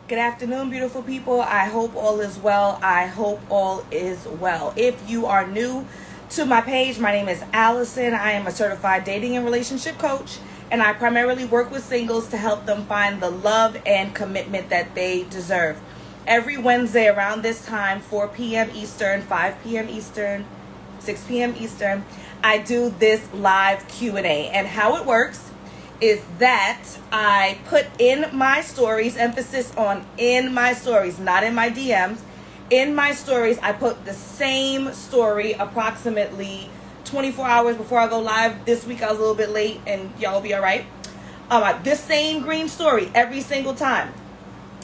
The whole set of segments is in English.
Good afternoon, beautiful people. I hope all is well. I hope all is well. If you are new to my page, my name is Alison. I am a certified dating and relationship coach, and I primarily work with singles to help them find the love and commitment that they deserve. Every Wednesday around this time, 4 p.m. Eastern, 5 p.m. Eastern, 6 p.m. Eastern, I do this live Q&A. And how it works is that I put in my stories, emphasis on in my stories, not in my DMs. In my stories, I put the same story approximately 24 hours before I go live. This week I was a little bit late, and y'all will be all right. This same green story every single time.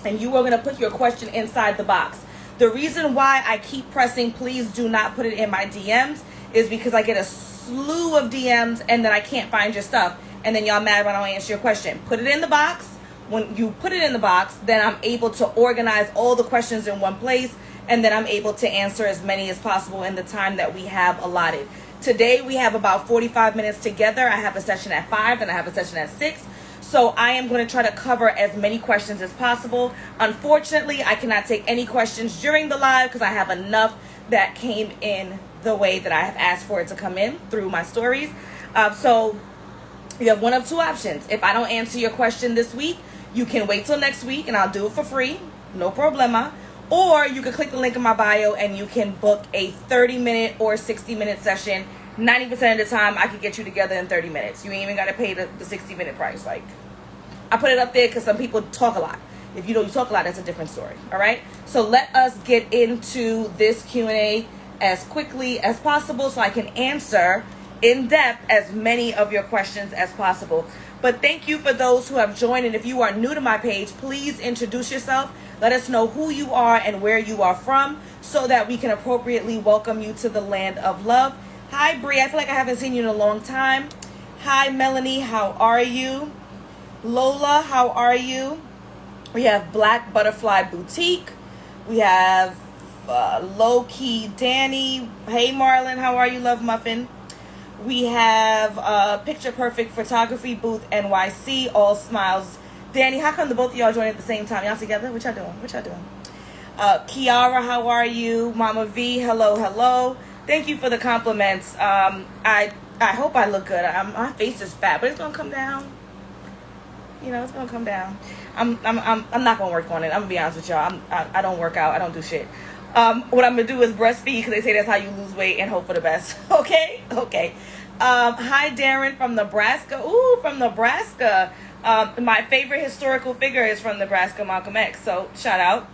And you are going to put your question inside the box. The reason why I keep pressing, please do not put it in my DMs, is because I get a slew of DMs and then I can't find your stuff. And then y'all mad when I don't answer your question. Put it in the box. When you put it in the box, then I'm able to organize all the questions in one place, and then I'm able to answer as many as possible in the time that we have allotted. Today we have about 45 minutes together. I have a session at 5 and I have a session at 6. So I am going to try to cover as many questions as possible. Unfortunately, I cannot take any questions during the live because I have enough that came in the way that I have asked for it to come in through my stories. So you have one of two options. If I don't answer your question this week, you can wait till next week and I'll do it for free. No problema. Or you can click the link in my bio and you can book a 30-minute or 60-minute session. 90% of the time, I can get you together in 30 minutes. You ain't even got to pay the 60-minute price. Like, I put it up there because some people talk a lot. If you talk a lot, that's a different story. All right? So let us get into this Q&A as quickly as possible so I can answer in depth as many of your questions as possible. But thank you for those who have joined, and if you are new to my page, please introduce yourself. Let us know who you are and where you are from so that we can appropriately welcome you to the land of love. Hi Bree, I feel like I haven't seen you in a long time. Hi Melanie, how are you? Lola, how are you? We have Black Butterfly Boutique. We have Low Key Danny. Hey Marlon, how are you, Love Muffin? We have Picture Perfect Photography Booth NYC, all smiles. Danny, how come the both of y'all joined at the same time? Y'all together? What y'all doing? Kiara, how are you? Mama V, hello. Thank you for the compliments. I hope I look good. My face is fat, but it's gonna come down. It's gonna come down. I'm not gonna work on it. I'm gonna be honest with y'all. I don't work out. I don't do shit. What I'm gonna do is breastfeed because they say that's how you lose weight and hope for the best. Okay. Hi Darren from Nebraska. Ooh, from Nebraska. My favorite historical figure is from Nebraska, Malcolm X. So shout out.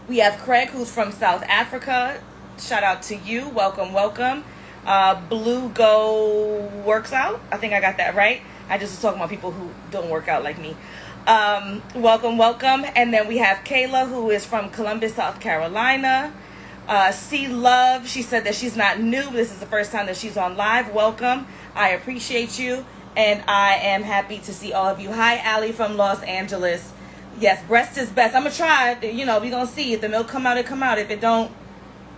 We have Craig, who's from South Africa. Shout out to you. Welcome. Blue Go works out. I think I got that right. I just was talking about people who don't work out like me. Welcome. And then we have Kayla, who is from Columbus, South Carolina. C Love, she said that she's not new, but this is the first time that she's on live. Welcome. I appreciate you, and I am happy to see all of you. Hi, Allie from Los Angeles. Yes, breast is best. I'm going to try. We're going to see. If the milk come out, it come out. If it don't,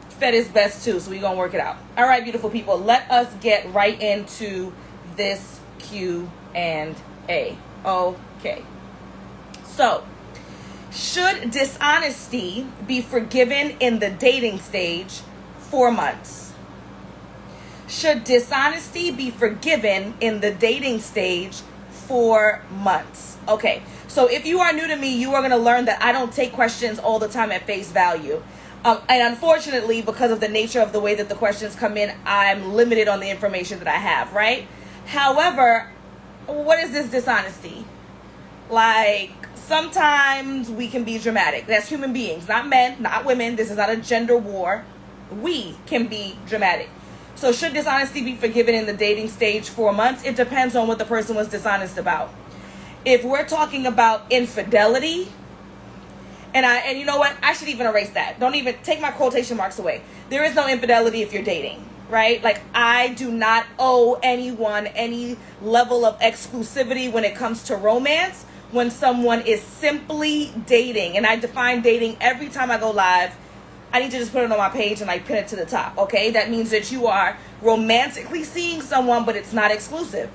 fed is best too, so we're going to work it out. All right, beautiful people. Let us get right into this Q&A. Okay. So, should dishonesty be forgiven in the dating stage 4 months? Should dishonesty be forgiven in the dating stage 4 months? Okay, so if you are new to me, you are going to learn that I don't take questions all the time at face value. And unfortunately, because of the nature of the way that the questions come in, I'm limited on the information that I have, right? However, what is this dishonesty? Like, sometimes we can be dramatic. That's human beings, not men, not women. This is not a gender war. We can be dramatic. So should dishonesty be forgiven in the dating stage 4 months? It depends on what the person was dishonest about. If we're talking about infidelity, and you know what? I should even erase that. Don't even take my quotation marks away. There is no infidelity if you're dating, right? Like, I do not owe anyone any level of exclusivity when it comes to romance. When someone is simply dating, and I define dating every time I go live, I need to just put it on my page and like pin it to the top, okay? That means that you are romantically seeing someone, but it's not exclusive.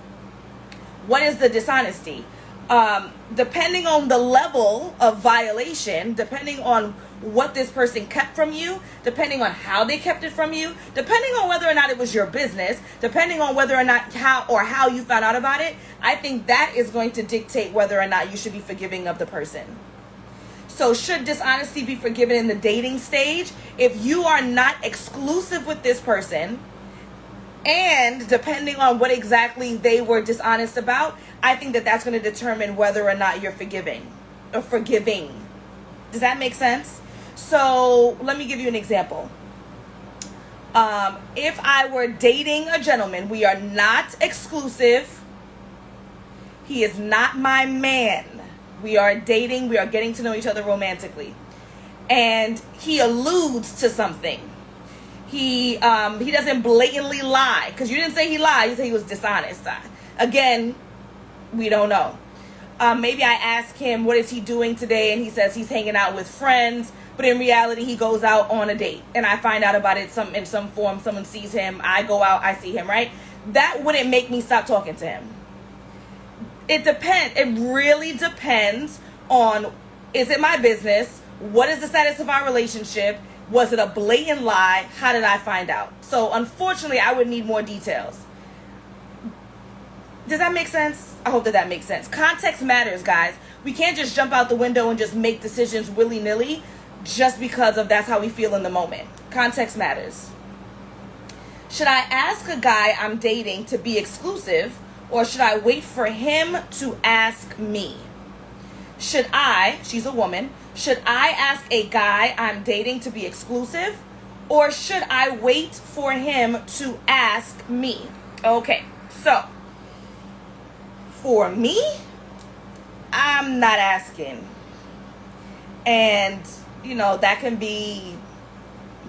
What is the dishonesty? Depending on the level of violation, depending on what this person kept from you, depending on how they kept it from you, depending on whether or not it was your business, depending on whether or not how you found out about it, I think that is going to dictate whether or not you should be forgiving of the person. So should dishonesty be forgiven in the dating stage? If you are not exclusive with this person, and depending on what exactly they were dishonest about, I think that that's going to determine whether or not you're forgiving or forgiving. Does that make sense? So let me give you an example. If I were dating a gentleman, we are not exclusive. He is not my man. We are dating. We are getting to know each other romantically. And he alludes to something. He doesn't blatantly lie. Because you didn't say he lied. You said he was dishonest. Again, we don't know. Maybe I ask him, what is he doing today? And he says he's hanging out with friends. But in reality, he goes out on a date. And I find out about it in some form. Someone sees him. I go out. I see him, right? That wouldn't make me stop talking to him. It depends. It really depends on, is it my business? What is the status of our relationship? Was it a blatant lie? How did I find out? So unfortunately, I would need more details. Does that make sense? I hope that makes sense. Context matters, guys. We can't just jump out the window and just make decisions willy-nilly just because of that's how we feel in the moment. Context matters. Should I ask a guy I'm dating to be exclusive, or should I wait for him to ask me? Should I, she's a woman, should I ask a guy I'm dating to be exclusive, or should I wait for him to ask me? Okay, so for me, I'm not asking. And, that can be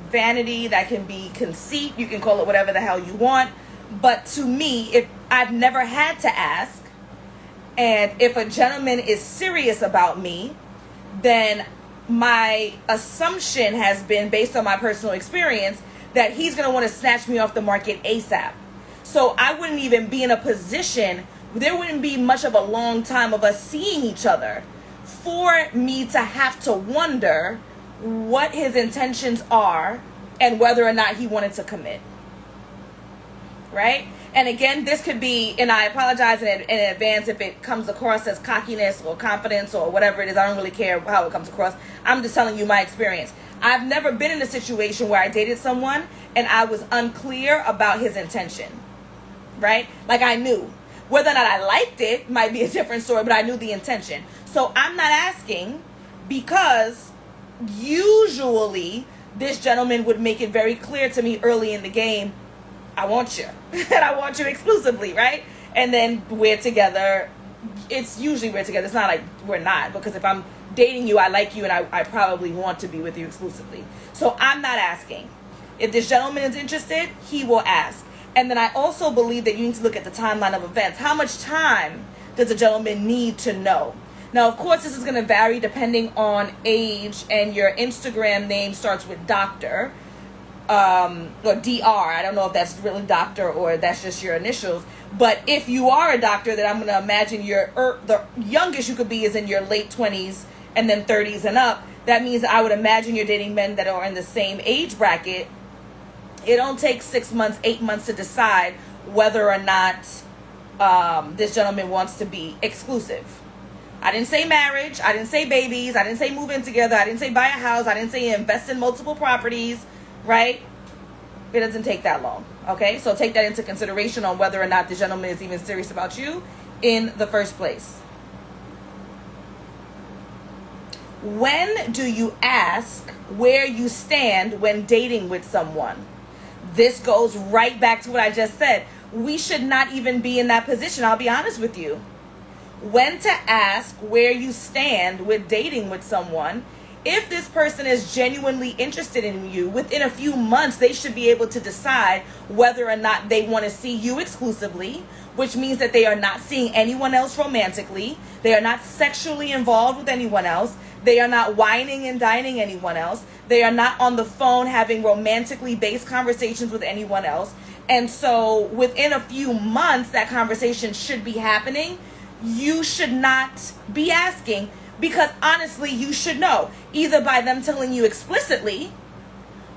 vanity, that can be conceit, you can call it whatever the hell you want. But to me, if I've never had to ask, and if a gentleman is serious about me, then my assumption has been, based on my personal experience, that he's going to want to snatch me off the market ASAP. So I wouldn't even be in a position, there wouldn't be much of a long time of us seeing each other for me to have to wonder what his intentions are and whether or not he wanted to commit. Right? And again, this could be, and I apologize in advance if it comes across as cockiness or confidence or whatever it is. I don't really care how it comes across. I'm just telling you my experience. I've never been in a situation where I dated someone and I was unclear about his intention. Right? Like I knew. Whether or not I liked it might be a different story, but I knew the intention. So I'm not asking because usually this gentleman would make it very clear to me early in the game, I want you. And I want you exclusively, right? And then we're together. It's usually we're together. It's not like we're not. Because if I'm dating you, I like you, and I probably want to be with you exclusively. So I'm not asking. If this gentleman is interested, he will ask. And then I also believe that you need to look at the timeline of events. How much time does a gentleman need to know? Now, of course, this is going to vary depending on age, and your Instagram name starts with Dr. Or DR. I don't know if that's really doctor or that's just your initials. But if you are a doctor, then I'm going to imagine the youngest you could be is in your late 20s and then 30s and up. That means I would imagine you're dating men that are in the same age bracket. It don't take 6 months, 8 months to decide whether or not this gentleman wants to be exclusive. I didn't say marriage. I didn't say babies. I didn't say move in together. I didn't say buy a house. I didn't say invest in multiple properties. Right? It doesn't take that long. Okay? So take that into consideration on whether or not the gentleman is even serious about you in the first place. When do you ask where you stand when dating with someone? This goes right back to what I just said. We should not even be in that position. I'll be honest with you. When to ask where you stand with dating with someone. If this person is genuinely interested in you, within a few months, they should be able to decide whether or not they want to see you exclusively, which means that they are not seeing anyone else romantically. They are not sexually involved with anyone else. They are not whining and dining anyone else. They are not on the phone having romantically based conversations with anyone else. And so within a few months, that conversation should be happening. you should not be asking, because honestly, you should know, either by them telling you explicitly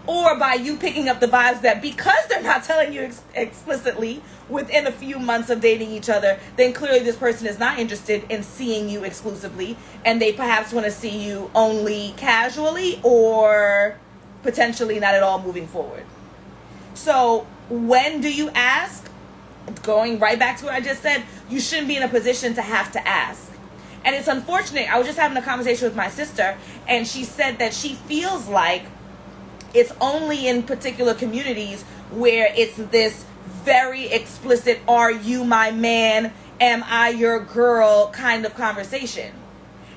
or by you picking up the vibes that because they're not telling you explicitly within a few months of dating each other, then clearly this person is not interested in seeing you exclusively, and they perhaps want to see you only casually or potentially not at all moving forward. So when do you ask? Going right back to what I just said, you shouldn't be in a position to have to ask. And it's unfortunate. I was just having a conversation with my sister, and she said that she feels like it's only in particular communities where it's this very explicit, are you my man, am I your girl kind of conversation.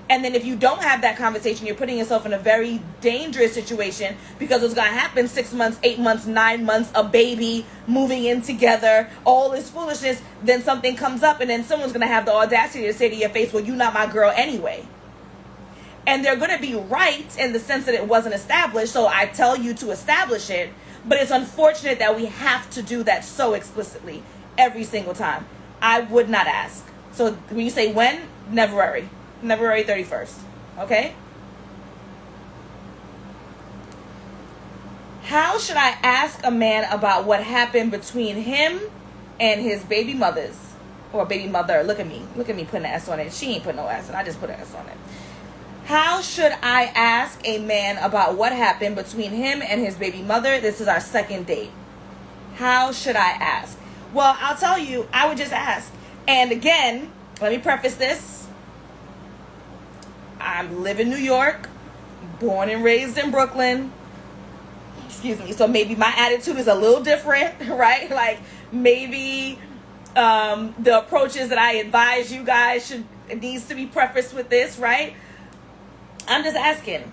And then if you don't have that conversation, you're putting yourself in a very dangerous situation, because what's going to happen 6 months, 8 months, 9 months, a baby, moving in together, all this foolishness, then something comes up and then someone's going to have the audacity to say to your face, well, you're not my girl anyway. And they're going to be right in the sense that it wasn't established, so I tell you to establish it. But it's unfortunate that we have to do that so explicitly every single time. I would not ask. So when you say when, never worry. February 31st. Okay? How should I ask a man about what happened between him and his baby mothers? Or baby mother. Look at me putting an S on it. She ain't put no S, and I just put an S on it. How should I ask a man about what happened between him and his baby mother? This is our second date. How should I ask? Well, I'll tell you, I would just ask. And again, let me preface this. I live in New York, born and raised in Brooklyn. Excuse me. So maybe my attitude is a little different, right? Like maybe the approaches that I advise you guys needs to be prefaced with this, right? I'm just asking,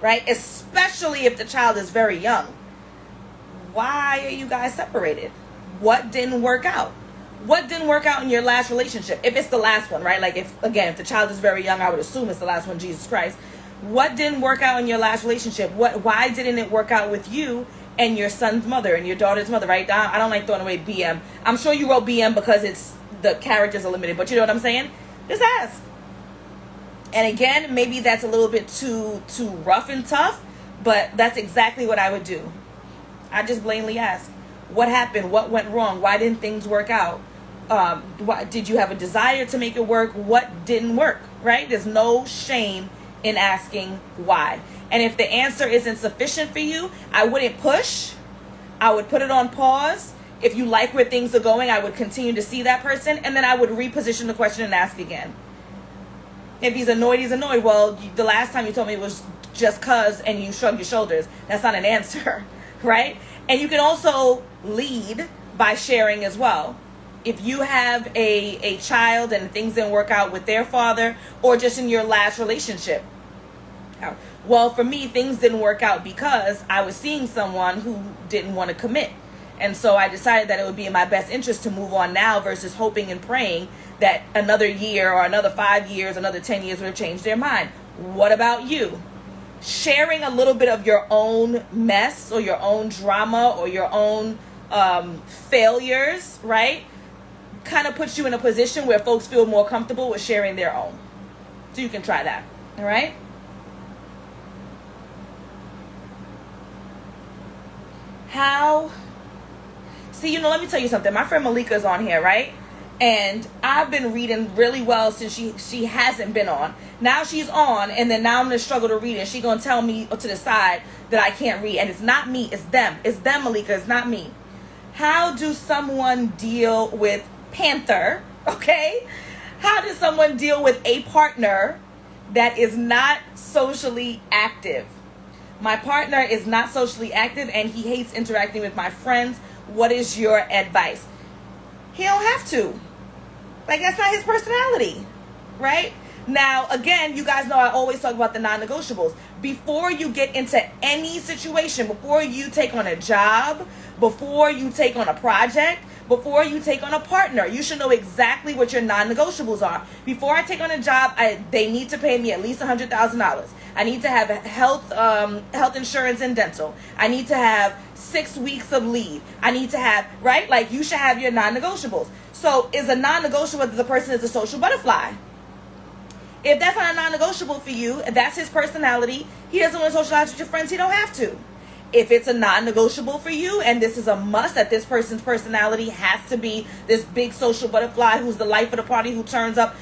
right? Especially if the child is very young. Why are you guys separated? What didn't work out? What didn't work out in your last relationship? If it's the last one, right? Like if the child is very young, I would assume it's the last one, Jesus Christ. What didn't work out in your last relationship? Why didn't it work out with you and your son's mother and your daughter's mother, right? I don't like throwing away BM. I'm sure you wrote BM because the characters are limited, but you know what I'm saying? Just ask. And again, maybe that's a little bit too rough and tough, but that's exactly what I would do. I just blatantly ask. What happened? What went wrong? Why didn't things work out? Did you have a desire to make it work? What didn't work, right? There's no shame in asking why. And if the answer isn't sufficient for you, I wouldn't push. I would put it on pause. If you like where things are going, I would continue to see that person, and then I would reposition the question and ask again. If he's annoyed, he's annoyed. Well, the last time you told me it was just cuz, and you shrugged your shoulders. That's not an answer, right? And you can also lead by sharing as well. If you have a child and things didn't work out with their father, or just in your last relationship. Well, for me, things didn't work out because I was seeing someone who didn't want to commit. And so I decided that it would be in my best interest to move on now versus hoping and praying that another year or another 5 years, another 10 years would have changed their mind. What about you? Sharing a little bit of your own mess or your own drama or your own failures, right? Kind of puts you in a position where folks feel more comfortable with sharing their own. So you can try that. All right? Let me tell you something. My friend Malika's on here, right? And I've been reading really well since she hasn't been on. Now she's on, and then now I'm going to struggle to read, and she's going to tell me to the side that I can't read. And it's not me, it's them. It's them, Malika, it's not me. How do someone deal with Panther, okay? How does someone deal with a partner that is not socially active? My partner is not socially active, and he hates interacting with my friends. What is your advice? He don't have to. Like, that's not his personality, right? Now, again, you guys know I always talk about the non-negotiables. Before you get into any situation, before you take on a job, before you take on a project, before you take on a partner, you should know exactly what your non-negotiables are. Before I take on a job, they need to pay me at least $100,000. I need to have health insurance and dental. I need to have 6 weeks of leave. I need to have, right? Like, you should have your non-negotiables. So is a non-negotiable that the person is a social butterfly? If that's not a non-negotiable for you, if that's his personality, he doesn't want to socialize with your friends, he don't have to. If it's a non-negotiable for you, and this is a must, that this person's personality has to be this big social butterfly who's the life of the party, who turns up,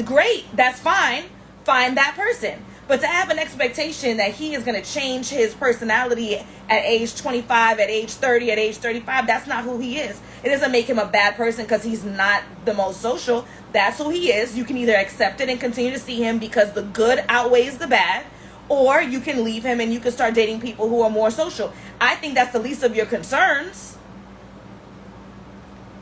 great, that's fine. Find that person. But to have an expectation that he is going to change his personality at age 25, at age 30, at age 35, that's not who he is. It doesn't make him a bad person because he's not the most social. That's who he is. You can either accept it and continue to see him because the good outweighs the bad, or you can leave him and you can start dating people who are more social. I think that's the least of your concerns.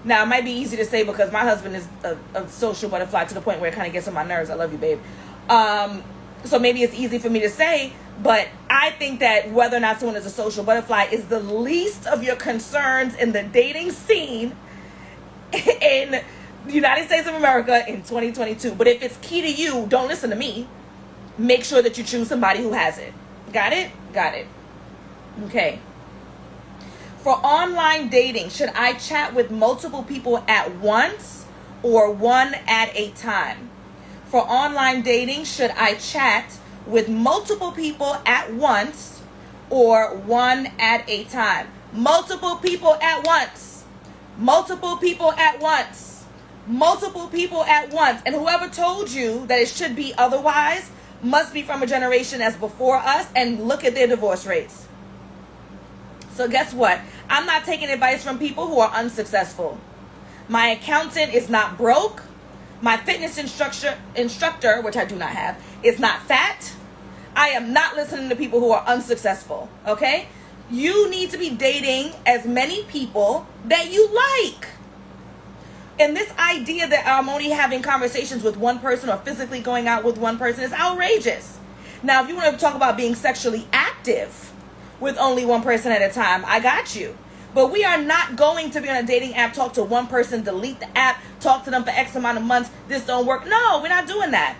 Now, it might be easy to say because my husband is a social butterfly to the point where it kind of gets on my nerves. I love you, babe. So maybe it's easy for me to say, but I think that whether or not someone is a social butterfly is the least of your concerns in the dating scene in the United States of America in 2022. But if it's key to you, don't listen to me. Make sure that you choose somebody who has it. Got it? Got it. Okay. For online dating, should I chat with multiple people at once or one at a time? For online dating, should I chat with multiple people at once or one at a time? Multiple people at once. Multiple people at once. Multiple people at once. And whoever told you that it should be otherwise must be from a generation that's before us, and look at their divorce rates. So guess what? I'm not taking advice from people who are unsuccessful. My accountant is not broke. My fitness instructor, which I do not have, is not fat. I am not listening to people who are unsuccessful, okay? You need to be dating as many people that you like. And this idea that I'm only having conversations with one person or physically going out with one person is outrageous. Now, if you want to talk about being sexually active with only one person at a time, I got you. But we are not going to be on a dating app, talk to one person, delete the app, talk to them for X amount of months, this don't work. No, we're not doing that.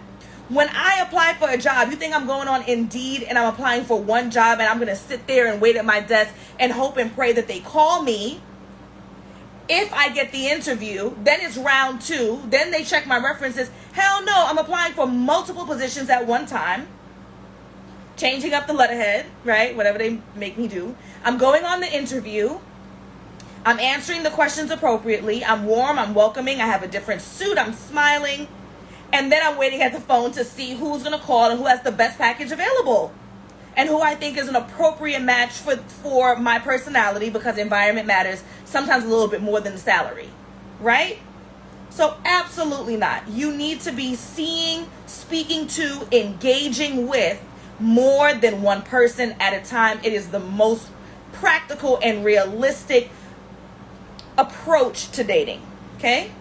When I apply for a job, you think I'm going on Indeed and I'm applying for one job and I'm going to sit there and wait at my desk and hope and pray that they call me? If I get the interview, then it's round 2, then they check my references. Hell no, I'm applying for multiple positions at one time. Changing up the letterhead, right? Whatever they make me do. I'm going on the interview. I'm answering the questions appropriately. I'm warm, I'm welcoming, I have a different suit, I'm smiling. And then I'm waiting at the phone to see who's going to call and who has the best package available. And who I think is an appropriate match for my personality, because environment matters sometimes a little bit more than the salary, right? So absolutely not. You need to be seeing, speaking to, engaging with more than one person at a time. It is the most practical and realistic approach to dating, okay?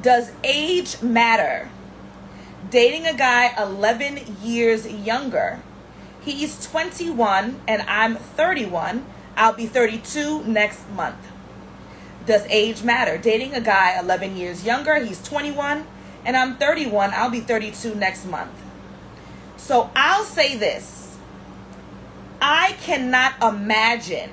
Does age matter? Dating a guy 11 years younger. He's 21 and I'm 31. I'll be 32 next month. Does age matter? Dating a guy 11 years younger. He's 21 and I'm 31. I'll be 32 next month. So I'll say this. I cannot imagine.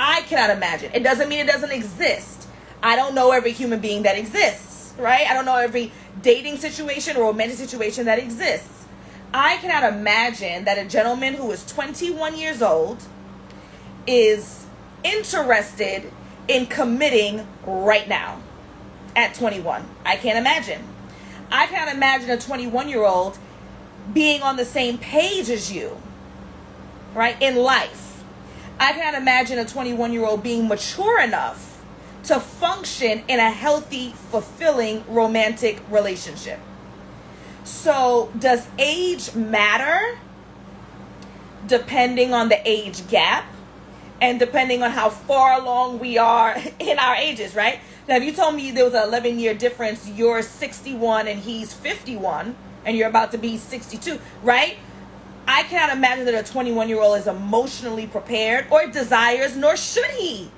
It doesn't mean it doesn't exist. I don't know every human being that exists, right? I don't know every dating situation or romantic situation that exists. I cannot imagine that a gentleman who is 21 years old is interested in committing right now at 21. I can't imagine. I cannot imagine a 21-year-old being on the same page as you, right, in life. I cannot imagine a 21-year-old being mature enough to function in a healthy, fulfilling romantic relationship. So does age matter? Depending on the age gap and depending on how far along we are in our ages, right? Now, if you told me there was an 11-year difference, you're 61 and he's 51, and you're about to be 62, right? I cannot imagine that a 21-year-old is emotionally prepared or desires, nor should he.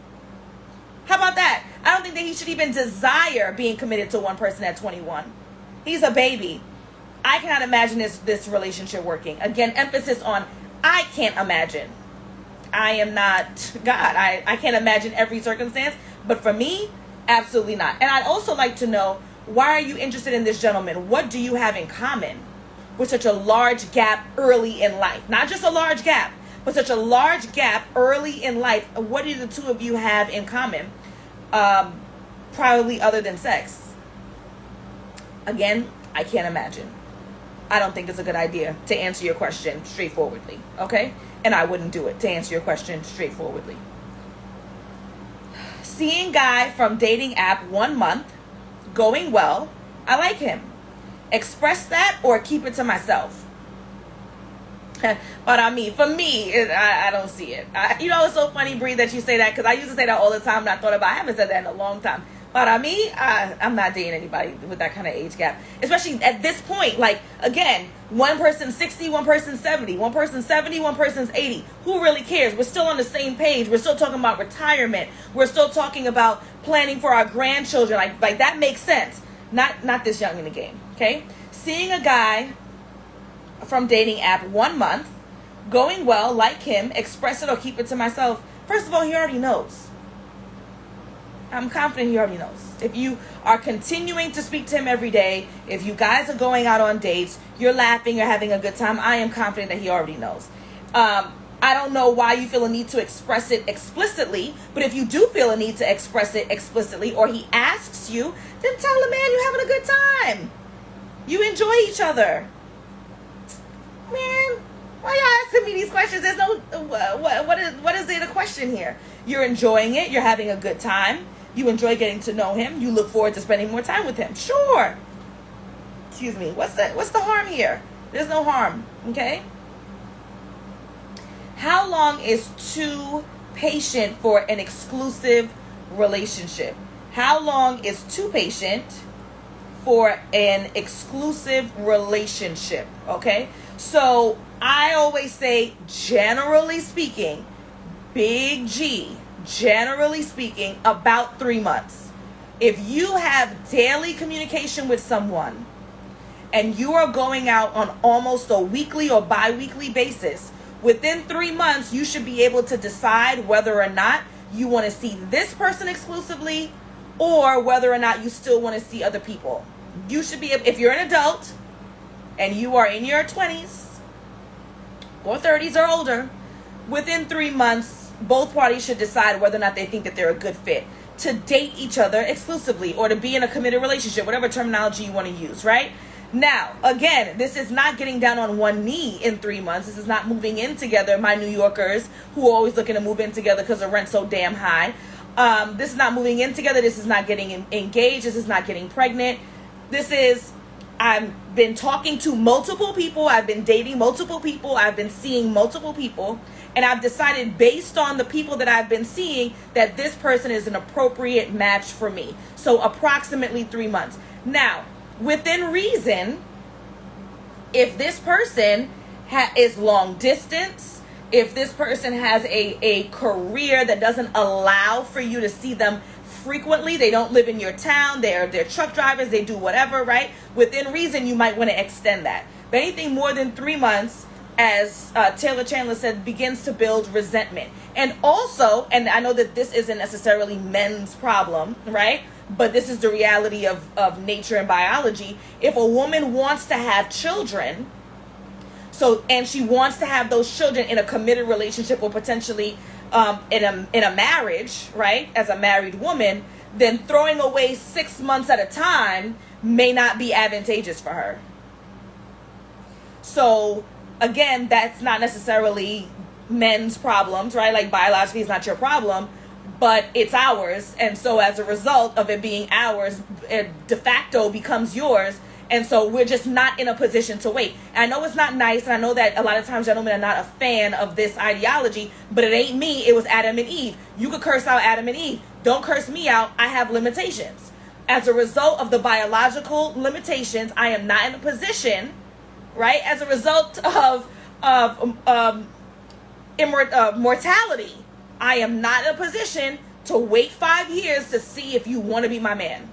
How about that? I don't think that he should even desire being committed to one person at 21. He's a baby. I cannot imagine this relationship working. Again, emphasis on I can't imagine. I am not God. I can't imagine every circumstance. But for me, absolutely not. And I'd also like to know, why are you interested in this gentleman? What do you have in common with such a large gap early in life? Not just a large gap, but such a large gap early in life. What do the two of you have in common? Probably other than sex. Again, I can't imagine. I don't think it's a good idea to answer your question straightforwardly, okay? And I wouldn't do it to answer your question straightforwardly. Seeing guy from dating app 1 month, going well, I like him. Express that or keep it to myself. But I mean, for me, I don't see it. It's so funny, Bree, that you say that, because I used to say that all the time, and I thought about, I haven't said that in a long time. But I mean, I'm not dating anybody with that kind of age gap, especially at this point. Like, again, one person's 60, one person's 70, one person's 70, one person's 80. Who really cares? We're still on the same page. We're still talking about retirement. We're still talking about planning for our grandchildren. Like that makes sense. Not this young in the game. Okay, seeing a guy from dating app 1 month, going well, like him, express it or keep it to myself. First of all, he already knows. I'm confident he already knows. If you are continuing to speak to him every day, if you guys are going out on dates, you're laughing, you're having a good time, I am confident that he already knows. I don't know why you feel a need to express it explicitly, but if you do feel a need to express it explicitly, or he asks you, then tell the man you're having a good time. You enjoy each other. Man, why y'all asking me these questions? There's no, what is the question here? You're enjoying it. You're having a good time. You enjoy getting to know him. You look forward to spending more time with him. Sure. Excuse me. What's the harm here? There's no harm. Okay. How long is too patient for an exclusive relationship? How long is too patient for an exclusive relationship? Okay. So I always say, generally speaking, big G, generally speaking, about 3 months. If you have daily communication with someone and you are going out on almost a weekly or bi-weekly basis, within 3 months, you should be able to decide whether or not you want to see this person exclusively or whether or not you still want to see other people. You should be, if you're an adult and you are in your 20s or 30s or older, within 3 months, both parties should decide whether or not they think that they're a good fit to date each other exclusively or to be in a committed relationship, whatever terminology you want to use, right? Now, again, this is not getting down on one knee in 3 months. This is not moving in together, my New Yorkers who are always looking to move in together because the rent's so damn high. This is not moving in together. This is not getting engaged. This is not getting pregnant. This is, I've been talking to multiple people. I've been dating multiple people. I've been seeing multiple people. And I've decided based on the people that I've been seeing that this person is an appropriate match for me. So approximately 3 months. Now, within reason, if this person is long distance, if this person has a career that doesn't allow for you to see them frequently, they don't live in your town, they're truck drivers, they do whatever, right? Within reason, you might want to extend that. But anything more than 3 months, as Taylor Chandler said, begins to build resentment. And also, and I know that this isn't necessarily men's problem, right? But this is the reality of nature and biology. If a woman wants to have children, and she wants to have those children in a committed relationship or potentially in a marriage, right, as a married woman, then throwing away 6 months at a time may not be advantageous for her. So again, that's not necessarily men's problems, right? Like biologically it's not your problem, but it's ours. And so as a result of it being ours, it de facto becomes yours. And so we're just not in a position to wait. And I know it's not nice, and I know that a lot of times gentlemen are not a fan of this ideology, but it ain't me. It was Adam and Eve. You could curse out Adam and Eve. Don't curse me out. I have limitations. As a result of the biological limitations, I am not in a position, right? As a result of mortality, I am not in a position to wait 5 years to see if you want to be my man.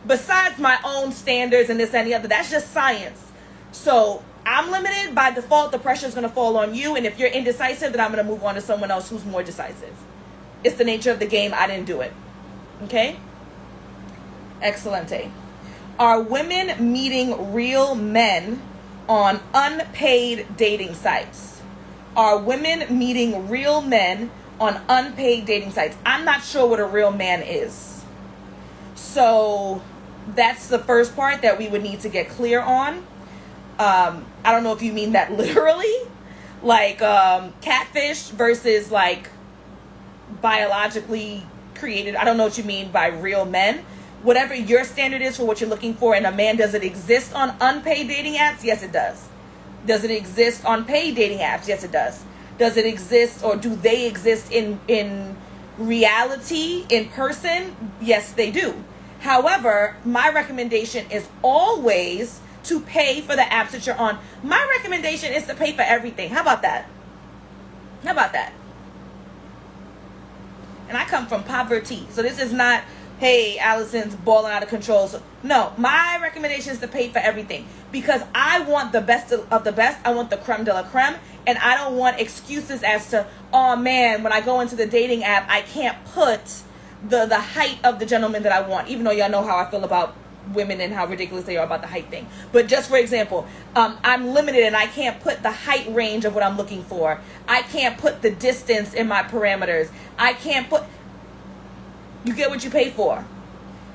Besides my own standards and this and the other, that's just science. So I'm limited. By default, the pressure is going to fall on you. And if you're indecisive, then I'm going to move on to someone else who's more decisive. It's the nature of the game. I didn't do it. Okay? Excelente. Are women meeting real men on unpaid dating sites? Are women meeting real men on unpaid dating sites? I'm not sure what a real man is. So that's the first part that we would need to get clear on. I don't know if you mean that literally, like catfish versus like biologically created. I don't know what you mean by real men. Whatever your standard is for what you're looking for in a man, does it exist on unpaid dating apps? Yes, it does. Does it exist on paid dating apps? Yes, it does. Does it exist, or do they exist in reality, in person? Yes, they do. However, my recommendation is always to pay for the apps that you're on. My recommendation is to pay for everything. How about that? How about that? And I come from poverty. So this is not, hey, Alison's balling out of control. So, no, my recommendation is to pay for everything. Because I want the best of the best. I want the creme de la creme. And I don't want excuses as to, oh man, when I go into the dating app, I can't put the height of the gentleman that I want, even though y'all know how I feel about women and how ridiculous they are about the height thing. But just for example, I'm limited and I can't put the height range of what I'm looking for. I can't put the distance in my parameters. I can't put, you get what you pay for.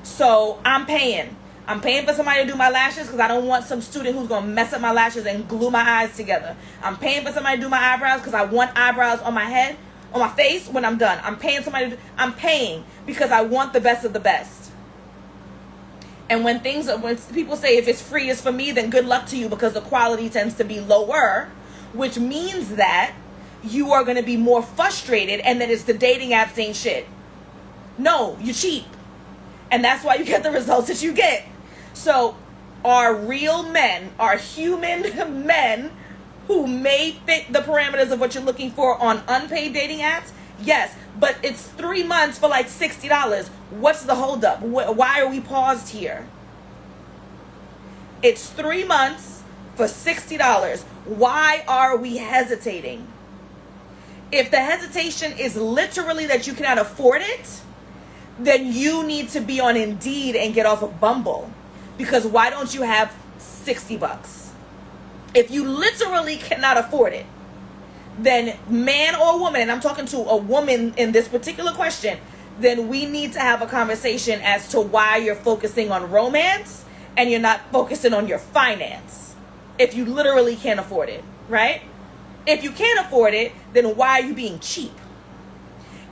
So I'm paying for somebody to do my lashes because I don't want some student who's going to mess up my lashes and glue my eyes together. I'm paying for somebody to do my eyebrows because I want eyebrows on my head, on my face when I'm done. I'm paying I'm paying because I want the best of the best. And when people say if it's free it's for me, then good luck to you, because the quality tends to be lower, which means that you are going to be more frustrated and that it's the dating apps ain't shit. No, you're cheap. And that's why you get the results that you get. So are real men, are human men who may fit the parameters of what you're looking for on unpaid dating apps? Yes, but it's 3 months for like $60. What's the holdup? Why are we paused here? It's 3 months for $60. Why are we hesitating? If the hesitation is literally that you cannot afford it, then you need to be on Indeed and get off of Bumble. Because why don't you have $60? If you literally cannot afford it, then man or woman, and I'm talking to a woman in this particular question, then we need to have a conversation as to why you're focusing on romance and you're not focusing on your finance. If you literally can't afford it, right? If you can't afford it, then why are you being cheap?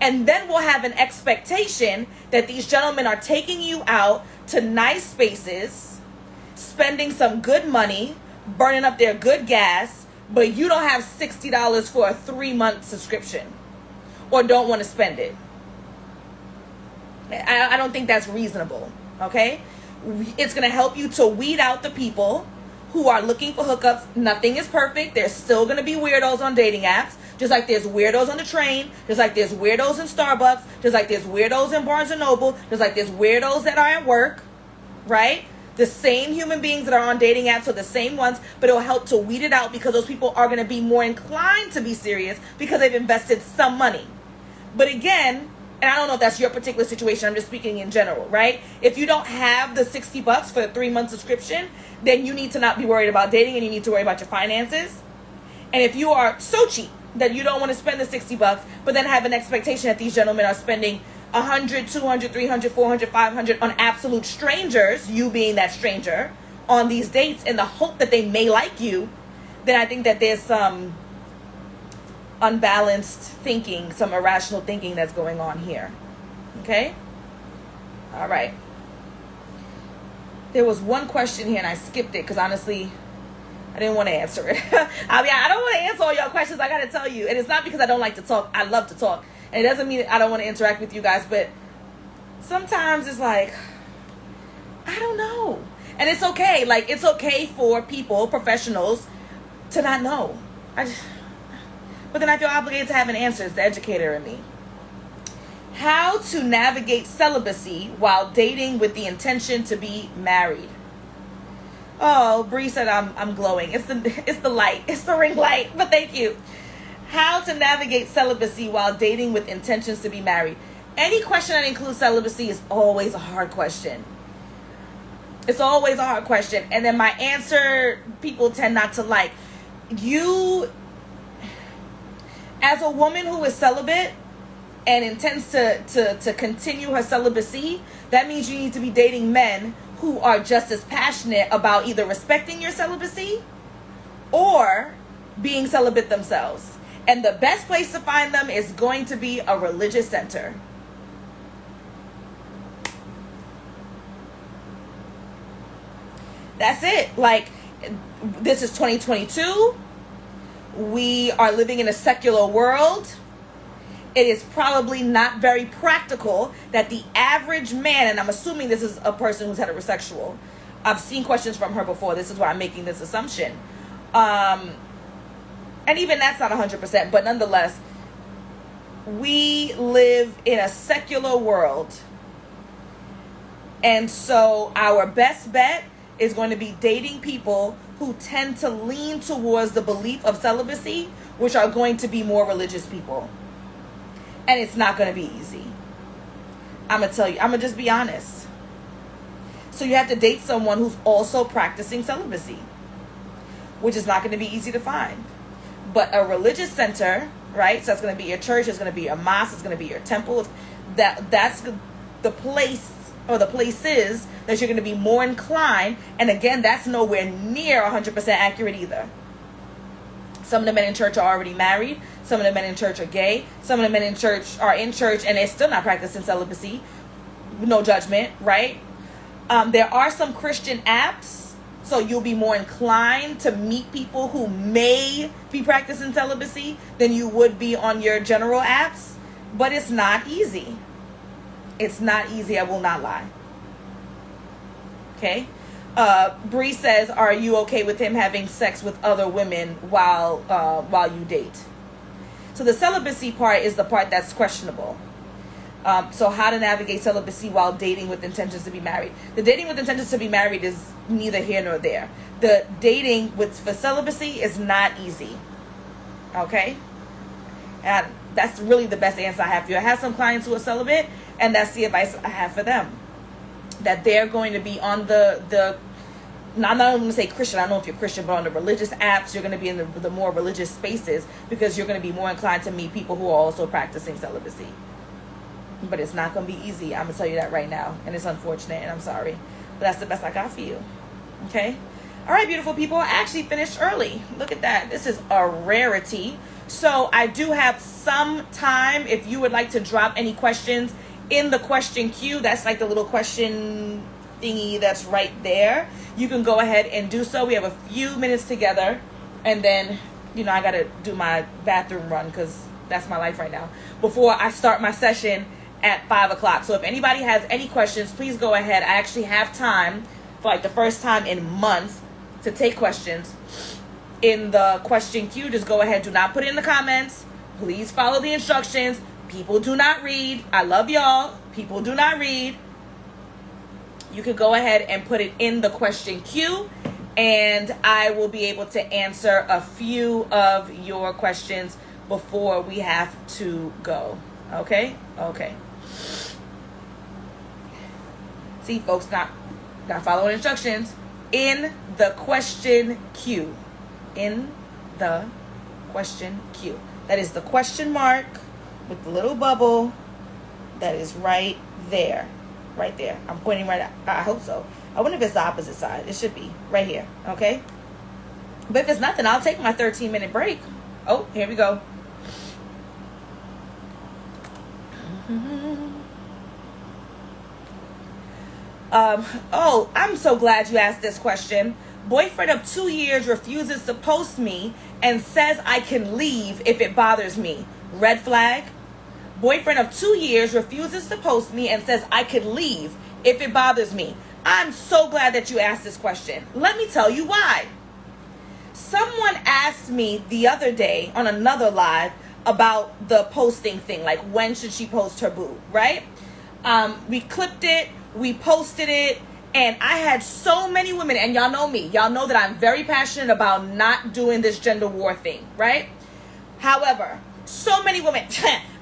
And then we'll have an expectation that these gentlemen are taking you out to nice spaces, spending some good money, burning up their good gas, but you don't have $60 for a 3-month subscription or don't want to spend it. I don't think that's reasonable, okay? It's going to help you to weed out the people who are looking for hookups. Nothing is perfect. There's still going to be weirdos on dating apps. Just like there's weirdos on the train, just like there's weirdos in Starbucks, just like there's weirdos in Barnes & Noble, just like there's weirdos that are at work, right? The same human beings that are on dating apps are the same ones, but it'll help to weed it out because those people are going to be more inclined to be serious because they've invested some money. But again, and I don't know if that's your particular situation, I'm just speaking in general, right? If you don't have the $60 for a 3-month subscription, then you need to not be worried about dating and you need to worry about your finances. And if you are so cheap that you don't want to spend the $60, but then have an expectation that these gentlemen are spending $100, $200, $300, $400, $500 on absolute strangers, you being that stranger, on these dates in the hope that they may like you, then I think that there's some unbalanced thinking, some irrational thinking that's going on here. Okay? All right. There was one question here and I skipped it because honestly, I didn't want to answer it. I don't want to answer all y'all questions, I got to tell you. And it's not because I don't like to talk. I love to talk. And it doesn't mean I don't want to interact with you guys. But sometimes it's like, I don't know. And it's okay. Like, it's okay for people, professionals, to not know. But then I feel obligated to have an answer. It's the educator in me. How to navigate celibacy while dating with the intention to be married. Oh, Bree said I'm glowing. It's the light. It's the ring light. But thank you. How to navigate celibacy while dating with intentions to be married. Any question that includes celibacy is always a hard question. It's always a hard question. And then my answer, people tend not to like. You, as a woman who is celibate and intends to continue her celibacy, that means you need to be dating men who are just as passionate about either respecting your celibacy or being celibate themselves. And the best place to find them is going to be a religious center. That's it. Like, this is 2022. We are living in a secular world. It is probably not very practical that the average man, and I'm assuming this is a person who's heterosexual. I've seen questions from her before. This is why I'm making this assumption. And even that's not 100%, but nonetheless, we live in a secular world. And so our best bet is going to be dating people who tend to lean towards the belief of celibacy, which are going to be more religious people. And it's not going to be easy. I'm going to tell you. I'm going to just be honest. So you have to date someone who's also practicing celibacy, which is not going to be easy to find. But a religious center, right? So that's going to be your church. It's going to be your mosque. It's going to be your temple. That's the place or the places that you're going to be more inclined. And again, that's nowhere near 100% accurate either. Some of the men in church are already married. Some of the men in church are gay. Some of the men in church are in church and they're still not practicing celibacy. No judgment, right? There are some Christian apps, so you'll be more inclined to meet people who may be practicing celibacy than you would be on your general apps. But it's not easy. It's not easy, I will not lie. Okay? Bree says, are you okay with him having sex with other women while you date? So the celibacy part is the part that's questionable. So how to navigate celibacy while dating with intentions to be married. The dating with intentions to be married is neither here nor there. The dating for celibacy is not easy. Okay? And that's really the best answer I have for you. I have some clients who are celibate, and that's the advice I have for them. That they're going to be on I'm not going to say Christian, I don't know if you're Christian, but on the religious apps, you're going to be in the more religious spaces because you're going to be more inclined to meet people who are also practicing celibacy. But it's not going to be easy. I'm going to tell you that right now. And it's unfortunate, and I'm sorry. But that's the best I got for you. Okay? All right, beautiful people. I actually finished early. Look at that. This is a rarity. So I do have some time if you would like to drop any questions in the question queue. That's like the little question thingy that's right there. You can go ahead and do so. We have a few minutes together. And then, I got to do my bathroom run because that's my life right now. Before I start my session at 5 o'clock. So if anybody has any questions, please go ahead. I actually have time for like the first time in months to take questions in the question queue. Just go ahead. Do not put it in the comments. Please follow the instructions. People do not read. I love y'all. People do not read. You can go ahead and put it in the question queue, and I will be able to answer a few of your questions before we have to go. Okay? Okay. See, folks, not following instructions. In the question queue. In the question queue. That is the question mark with the little bubble that is right there. Right there. I'm pointing right at. I hope so. I wonder if it's the opposite side. It should be right here. Okay? But if it's nothing, I'll take my 13-minute break. Oh, here we go. Oh, I'm so glad you asked this question. Boyfriend of 2 years refuses to post me and says I can leave if it bothers me. Red flag. Boyfriend of 2 years refuses to post me and says I can leave if it bothers me. I'm so glad that you asked this question. Let me tell you why. Someone asked me the other day on another live about the posting thing, like when should she post her boo, right? We clipped it, we posted it, and I had so many women, and y'all know me, y'all know that I'm very passionate about not doing this gender war thing, right? However, so many women,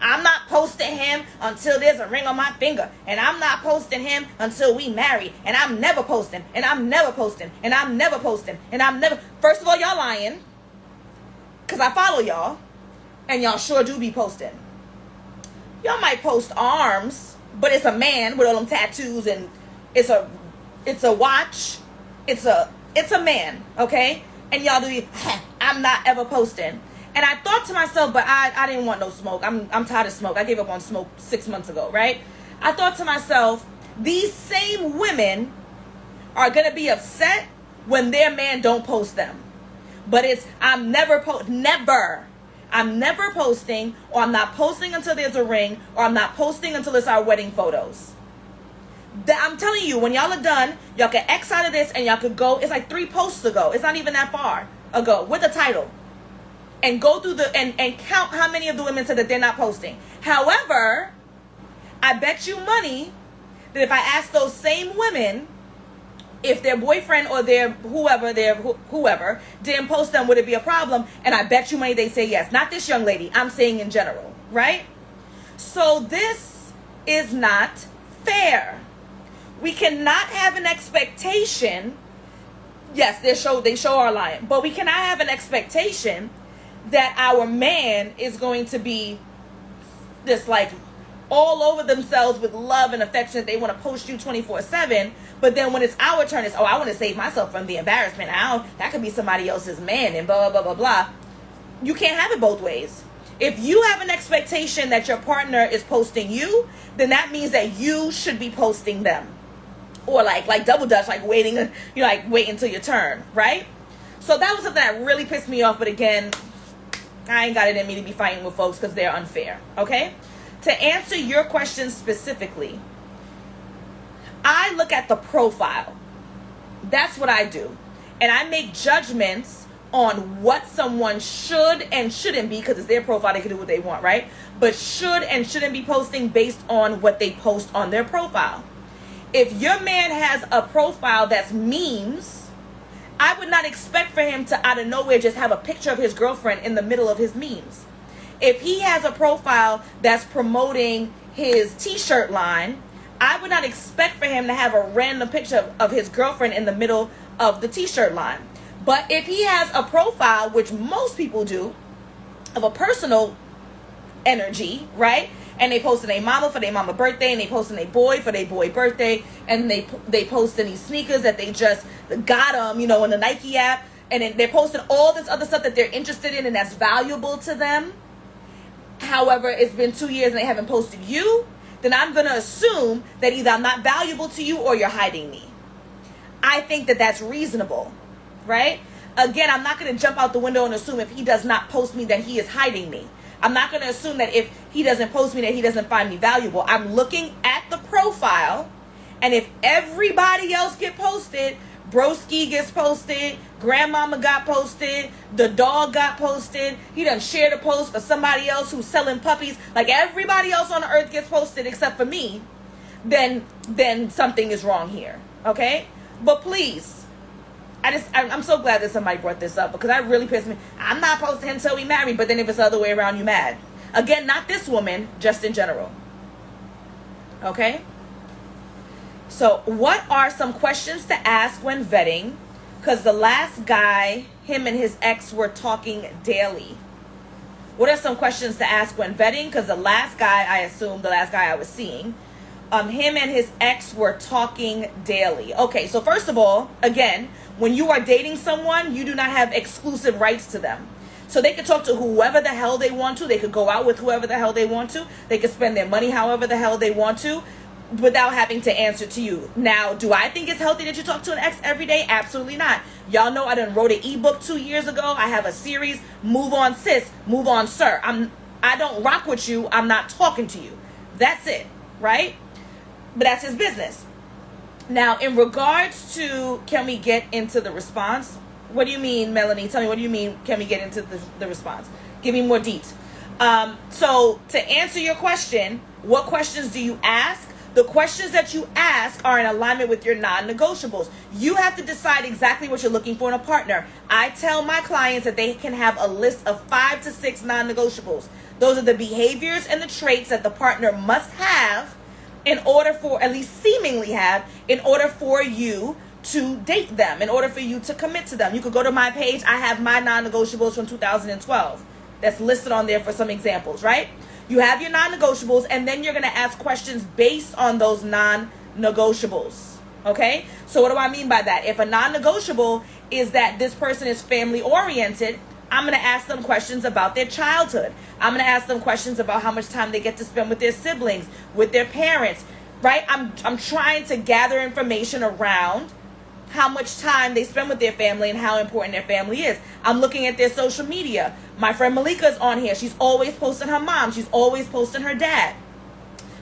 I'm not posting him until there's a ring on my finger, and I'm not posting him until we marry, and I'm never posting, and I'm never posting, and I'm never posting, and I'm never. First of all, y'all lying, because I follow y'all, and y'all sure do be posting. Y'all might post arms, but it's a man with all them tattoos, and it's a watch, it's a man, okay? And y'all do, I'm not ever posting. And I thought to myself, but I didn't want no smoke. I'm tired of smoke. I gave up on smoke 6 months ago, right? I thought to myself, these same women are going to be upset when their man don't post them. But it's, I'm never posting, or I'm not posting until there's a ring, or I'm not posting until it's our wedding photos. I'm telling you, when y'all are done, y'all can X out of this and y'all could go, it's like 3 posts ago. It's not even that far ago with the title. And go through and count how many of the women said that they're not posting. However, I bet you money that if I ask those same women if their boyfriend or their whoever didn't post them, would it be a problem? And I bet you money they say yes. Not this young lady. I'm saying in general, right? So this is not fair. We cannot have an expectation. Yes, they show our lying, but we cannot have an expectation that our man is going to be this like all over themselves with love and affection. They want to post you 24/7, but then when it's our turn, it's, oh, I want to save myself from the embarrassment. That could be somebody else's man and blah, blah, blah, blah, blah. You can't have it both ways. If you have an expectation that your partner is posting you, then that means that you should be posting them. Or like double dutch, like waiting, wait until your turn, right? So that was something that really pissed me off, but again, I ain't got it in me to be fighting with folks because they're unfair, okay? To answer your question specifically, I look at the profile. That's what I do. And I make judgments on what someone should and shouldn't be, because it's their profile, they can do what they want, right? But should and shouldn't be posting based on what they post on their profile. If your man has a profile that's memes, I would not expect for him to out of nowhere just have a picture of his girlfriend in the middle of his memes. If he has a profile that's promoting his t-shirt line, I would not expect for him to have a random picture of his girlfriend in the middle of the t-shirt line. But if he has a profile, which most people do, of a personal energy, right? And they posting their mama for their mama birthday, and they posting their boy for their boy birthday, and they posting these sneakers that they just got them, in the Nike app, and then they're posting all this other stuff that they're interested in and that's valuable to them. However, it's been 2 years and they haven't posted you, then I'm going to assume that either I'm not valuable to you or you're hiding me. I think that that's reasonable, right? Again, I'm not going to jump out the window and assume if he does not post me that he is hiding me. I'm not going to assume that if he doesn't post me that he doesn't find me valuable. I'm looking at the profile, and if everybody else get posted, Broski gets posted, Grandmama got posted, the dog got posted, he done shared a post for somebody else who's selling puppies, like everybody else on the earth gets posted except for me, then something is wrong here, okay? But please, I'm so glad that somebody brought this up, because that really pissed me. I'm not posting him until we marry, but then if it's the other way around, you mad. Again, not this woman, just in general. Okay? So, what are some questions to ask when vetting? Because the last guy, him and his ex were talking daily. What are some questions to ask when vetting? Because the last guy, I assume, the last guy I was seeing, him and his ex were talking daily. Okay, so first of all, again, when you are dating someone, you do not have exclusive rights to them. So they could talk to whoever the hell they want to. They could go out with whoever the hell they want to. They could spend their money however the hell they want to. without having to answer to you. Now, do I think it's healthy that you talk to an ex every day? Absolutely not. Y'all know I done wrote an ebook 2 years ago. I have a series, Move On Sis, Move On Sir. I don't rock with you. I'm not talking to you. That's it, right? But that's his business. Now, in regards to, can we get into the response? What do you mean, Melanie? Tell me, what do you mean, can we get into the response? Give me more deets. So to answer your question, what questions do you ask? The questions that you ask are in alignment with your non-negotiables. You have to decide exactly what you're looking for in a partner. I tell my clients that they can have a list of 5 to 6 non-negotiables. Those are the behaviors and the traits that the partner must have in order for, at least seemingly have, in order for you to date them, in order for you to commit to them. You could go to my page. I have my non-negotiables from 2012. That's listed on there for some examples, right? You have your non-negotiables, and then you're going to ask questions based on those non-negotiables, okay? So what do I mean by that? If a non-negotiable is that this person is family-oriented, I'm going to ask them questions about their childhood. I'm going to ask them questions about how much time they get to spend with their siblings, with their parents, right? I'm trying to gather information around how much time they spend with their family and how important their family is. I'm looking at their social media. My friend Malika's on here. She's always posting her mom. She's always posting her dad.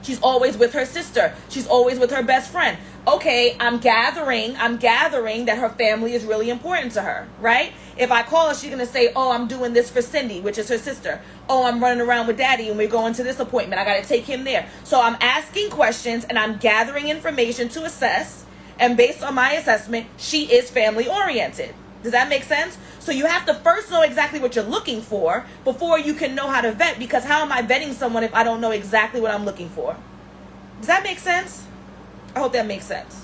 She's always with her sister. She's always with her best friend. Okay, I'm gathering that her family is really important to her, right? If I call her, she's going to say, oh, I'm doing this for Cindy, which is her sister. Oh, I'm running around with daddy and we're going to this appointment. I got to take him there. So I'm asking questions and I'm gathering information to assess. And based on my assessment, she is family oriented. Does that make sense? So you have to first know exactly what you're looking for before you can know how to vet, because how am I vetting someone if I don't know exactly what I'm looking for? Does that make sense? I hope that makes sense.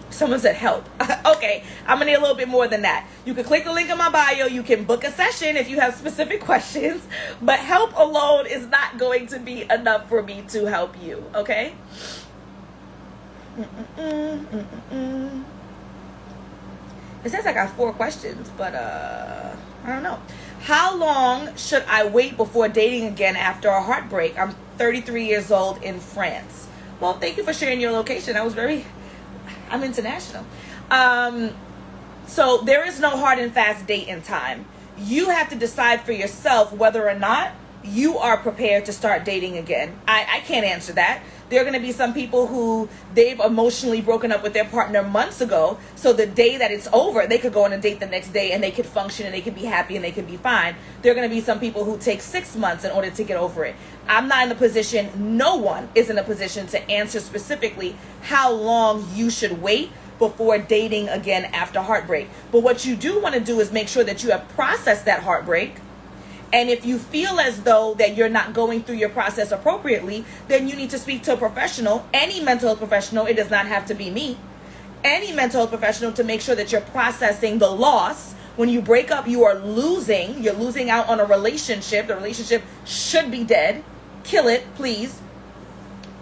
Someone said help. Okay, I'm gonna need a little bit more than that. You can click the link in my bio. You can book a session if you have specific questions, but help alone is not going to be enough for me to help you, okay? It says I got 4 questions, but I don't know. How long should I wait before dating again after a heartbreak? I'm 33 years old in France. Well, thank you for sharing your location. I'm international. So there is no hard and fast date and time. You have to decide for yourself whether or not you are prepared to start dating again. I can't answer that. There are going to be some people who they've emotionally broken up with their partner months ago. So the day that it's over, they could go on a date the next day and they could function and they could be happy and they could be fine. There are going to be some people who take 6 months in order to get over it. I'm not in the position, no one is in a position to answer specifically how long you should wait before dating again after heartbreak. But what you do want to do is make sure that you have processed that heartbreak. And if you feel as though that you're not going through your process appropriately, then you need to speak to a professional, any mental health professional. It does not have to be me. Any mental health professional, to make sure that you're processing the loss. When you break up, you're losing out on a relationship. The relationship should be dead. Kill it, please.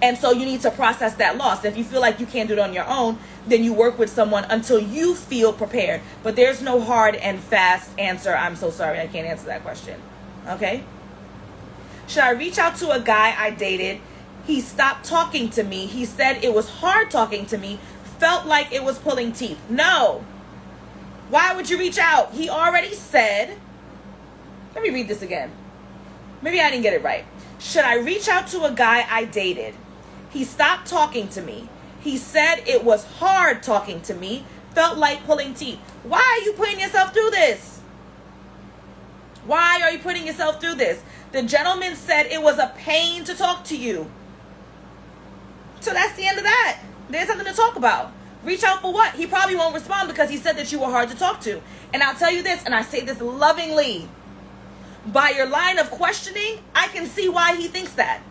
And so you need to process that loss. If you feel like you can't do it on your own, then you work with someone until you feel prepared. But there's no hard and fast answer. I'm so sorry, I can't answer that question. Okay? Should I reach out to a guy I dated? He stopped talking to me. He said it was hard talking to me. Felt like it was pulling teeth. No. Why would you reach out? He already said, let me read this again. Maybe I didn't get it right. Should I reach out to a guy I dated? He stopped talking to me. He said it was hard talking to me. Felt like pulling teeth. Why are you putting yourself through this? Why are you putting yourself through this? The gentleman said it was a pain to talk to you. So that's the end of that. There's something to talk about. Reach out for what? He probably won't respond because he said that you were hard to talk to. And I'll tell you this, and I say this lovingly. By your line of questioning, I can see why he thinks that.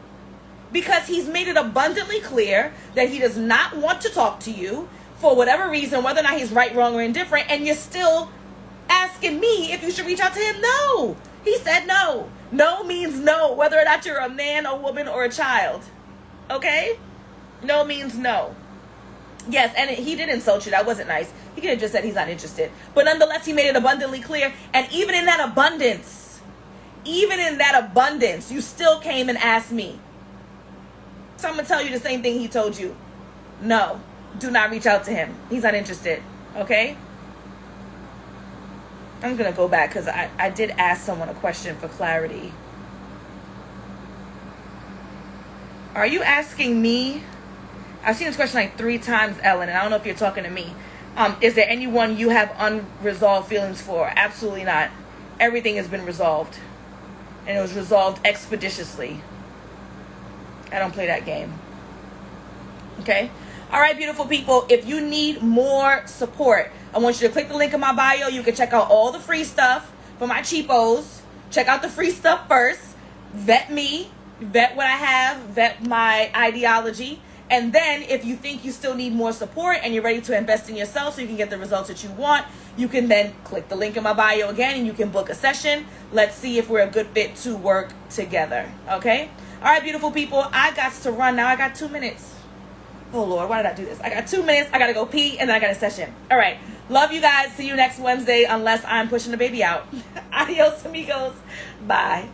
Because he's made it abundantly clear that he does not want to talk to you for whatever reason, whether or not he's right, wrong, or indifferent, and you're still asking me if you should reach out to him. No. He said no. No means no, whether or not you're a man, a woman, or a child. Okay? No means no. Yes, and he did insult you. That wasn't nice. He could have just said he's not interested. But nonetheless, he made it abundantly clear. And even in that abundance, even in that abundance, you still came and asked me. So I'm going to tell you the same thing he told you. No, do not reach out to him. He's not interested. Okay? I'm going to go back because I did ask someone a question for clarity. Are you asking me? I've seen this question like 3 times, Ellen, and I don't know if you're talking to me. Is there anyone you have unresolved feelings for? Absolutely not. Everything has been resolved. And it was resolved expeditiously. I don't play that game. Okay? All right, beautiful people. If you need more support, I want you to click the link in my bio. You can check out all the free stuff for my cheapos. Check out the free stuff first. Vet me. Vet what I have. Vet my ideology. And then if you think you still need more support and you're ready to invest in yourself so you can get the results that you want, you can then click the link in my bio again and you can book a session. Let's see if we're a good fit to work together. Okay? All right, beautiful people. I got to run now. I got 2 minutes. Oh, Lord, why did I do this? I got 2 minutes. I got to go pee, and then I got a session. All right. Love you guys. See you next Wednesday, unless I'm pushing the baby out. Adios, amigos. Bye.